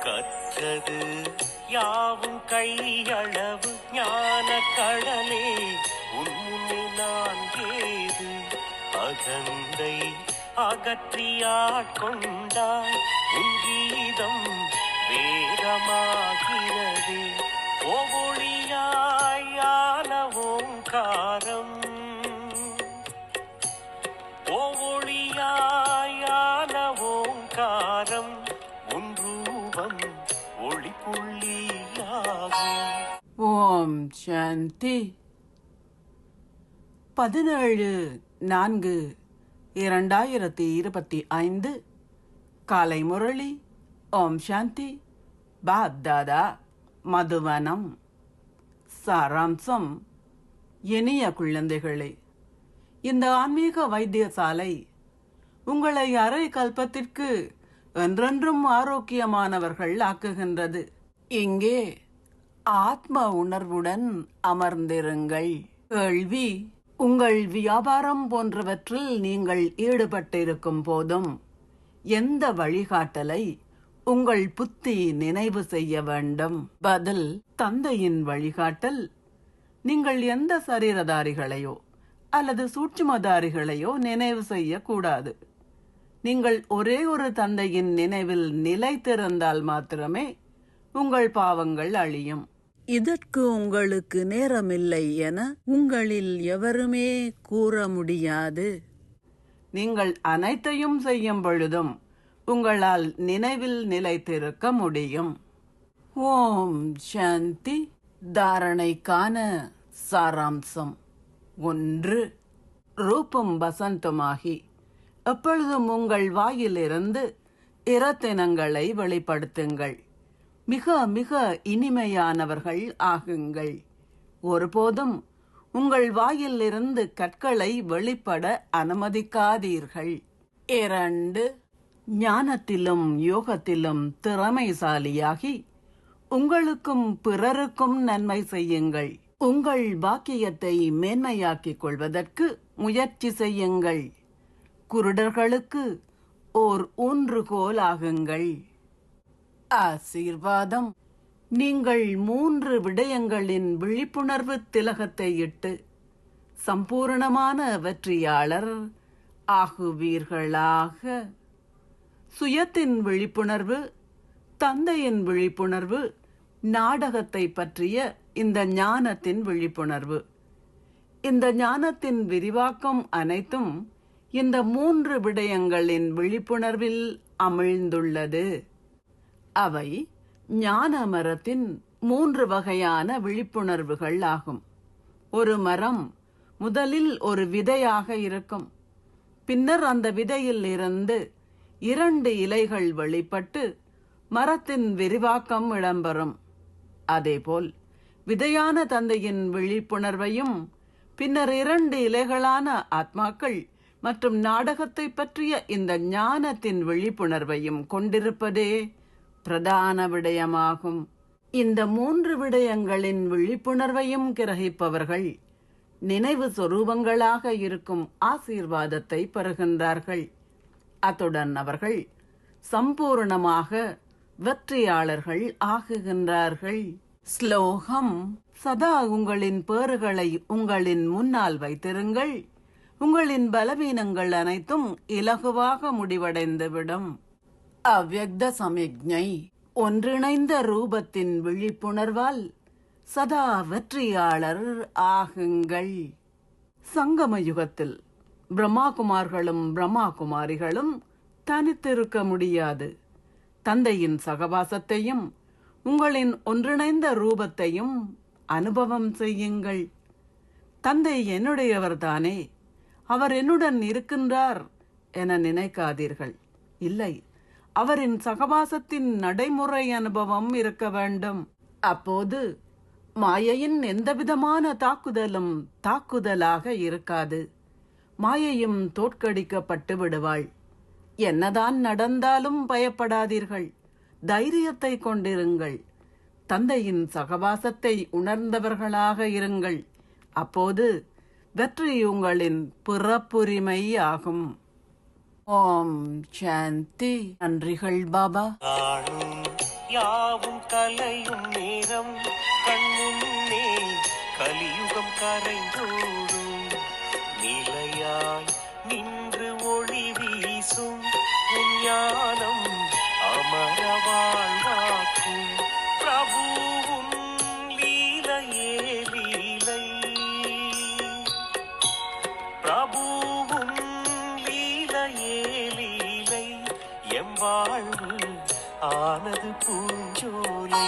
கற்றது யாவும் கையளவு ஞான கடலே உன்முன்னே நான் ஏது அகந்தை அகற்றியாட்கொண்டாய் உன் கீதம் வேதமாகிறது ஓவொளியாயான ஓங்காரம் ஓவொளியாயான ஓங்காரம் உன் ரூபம் ஒளி புள்ளியாகும். ஓம் சாந்தி. 17/4/2025 காலை முரளி. ஓம் சாந்தி. பாப் தாதா மதுவனம். சாராம்சம். இனிய குழந்தைகளே, இந்த ஆன்மீக வைத்தியசாலை உங்களை அரை கல்பத்திற்கு என்றென்றும் ஆரோக்கியமானவர்கள் ஆக்குகின்றது. இங்கே ஆத்ம உணர்வுடன் அமர்ந்திருங்கள். கேள்வி: உங்கள் வியாபாரம் போன்றவற்றில் நீங்கள் ஈடுபட்டிருக்கும் போதும் எந்த வழிகாட்டலை உங்கள் புத்தி நினைவு செய்ய வேண்டும்? பதில்: தந்தையின் வழிகாட்டல். நீங்கள் எந்த சரீரதாரிகளையோ அல்லது சூட்சுமதாரிகளையோ நினைவு செய்யக்கூடாது. நீங்கள் ஒரே ஒரு தந்தையின் நினைவில் நிலைத்திருந்தால் மாத்திரமே உங்கள் பாவங்கள் அழியும். இதற்கு உங்களுக்கு நேரமில்லை என உங்களில் எவருமே கூற முடியாது. நீங்கள் அனைத்தையும் செய்யும் பொழுதும் உங்களால் நினைவில் நிலைத்திருக்க முடியும். ஓம் சாந்தி. தாரணைக்கான சாராம்சம். 1. ரூபம் வசந்தமாகி எப்பொழுதும் உங்கள் வாயிலிருந்து இரத்தினங்களை வெளிப்படுத்துங்கள். மிக மிக இனிமையானவர்கள் ஆகுங்கள். ஒருபோதும் உங்கள் வாயிலிருந்து கற்களை வெளிப்பட அனுமதிக்காதீர்கள். 2. ஞானத்திலும் யோகத்திலும் திறமைசாலியாகி உங்களுக்கும் பிறருக்கும் நன்மை செய்யுங்கள். உங்கள் பாக்கியத்தை மேன்மையாக்கிக் கொள்வதற்கு முயற்சி செய்யுங்கள். குருடர்களுக்கு ஓர் ஊன்றுகோல் ஆகுங்கள். ஆசீர்வாதம். நீங்கள் 3 விடயங்களின் விழிப்புணர்வு திலகத்தை இட்டு சம்பூர்ணமான வெற்றியாளர் ஆகுவீர்களாக. சுயத்தின் விழிப்புணர்வு, தந்தையின் விழிப்புணர்வு, நாடகத்தை பற்றிய இந்த ஞானத்தின் விழிப்புணர்வு. இந்த ஞானத்தின் விரிவாக்கம் அனைத்தும் இந்த 3 விடயங்களின் விழிப்புணர்வில் அமிழ்ந்துள்ளது. அவை ஞான மரத்தின் 3 வகையான விழிப்புணர்வுகள் ஆகும். ஒரு மரம் முதலில் ஒரு விதையாக இருக்கும். பின்னர் அந்த விதையில் இருந்து 2 இலைகள் வெளிப்பட்டு மரத்தின் விரிவாக்கம் இடம்பெறும். அதேபோல் விதையான தந்தையின் விழிப்புணர்வையும் பின்னர் 2 இலைகளான ஆத்மாக்கள் மற்றும் நாடகத்தை பற்றிய இந்த ஞானத்தின் விழிப்புணர்வையும் கொண்டிருப்பதே பிரதான விடயமாகும். இந்த 3 விடயங்களின் விழிப்புணர்வையும் கிரகிப்பவர்கள் நினைவு சொரூபங்களாக இருக்கும் ஆசீர்வாதத்தை பெறுகின்றார்கள். அத்துடன் அவர்கள் சம்பூர்ணமாக வெற்றியாளர்கள் ஆகுகின்றார்கள். ஸ்லோகம். சதா உங்களின் பேறுகளை உங்களின் முன்னால் வைத்திருங்கள். உங்களின் பலவீனங்கள் அனைத்தும் இலகுவாக முடிவடைந்துவிடும். அவ்யக்த சமிக்ஞை. ஒன்றிணைந்த ரூபத்தின் விழிப்புணர்வால் சதா வெற்றியாளர் ஆகுங்கள். சங்கம யுகத்தில் பிரம்மாகுமார்களும் பிரம்மாகுமாரிகளும் தனித்திருக்க முடியாது. தந்தையின் சகவாசத்தையும் உங்களின் ஒன்றிணைந்த ரூபத்தையும் அனுபவம் செய்யுங்கள். தந்தை என்னுடையவர்தானே, அவர் என்னுடன் இருக்கின்றார் என நினைக்காதீர்கள். இல்லை, அவரின் சகவாசத்தின் நடைமுறை அனுபவம் இருக்க வேண்டும். அப்போது மாயையின் எந்தவிதமான தாக்குதலும் தாக்குதலாக இருக்காது. மாயையும் தோற்கடிக்கப்பட்டு விடுவாள். என்னதான் நடந்தாலும் பயப்படாதீர்கள். தைரியத்தை கொண்டிருங்கள். தந்தையின் சகவாசத்தை உணர்ந்தவர்களாக இருங்கள். அப்போது வெற்றி உங்களின் பிறப்புரிமை ஆகும். ஓம் சாந்தி. நன்றிகள் பாபா. யாவும் கலையும் நேரம் கண்முன்னே கலியுகம் கரைந்தோடும் நிலையாய் நின்று ஒளி வீசும் உன் ஞானம் அமர வாழ்வாக்கும் பிரபுவும் லீலையே லீலை பிரபுவும் லீலையே லீலை எம் வாழ்வு ஆனது பூஞ்சோலை.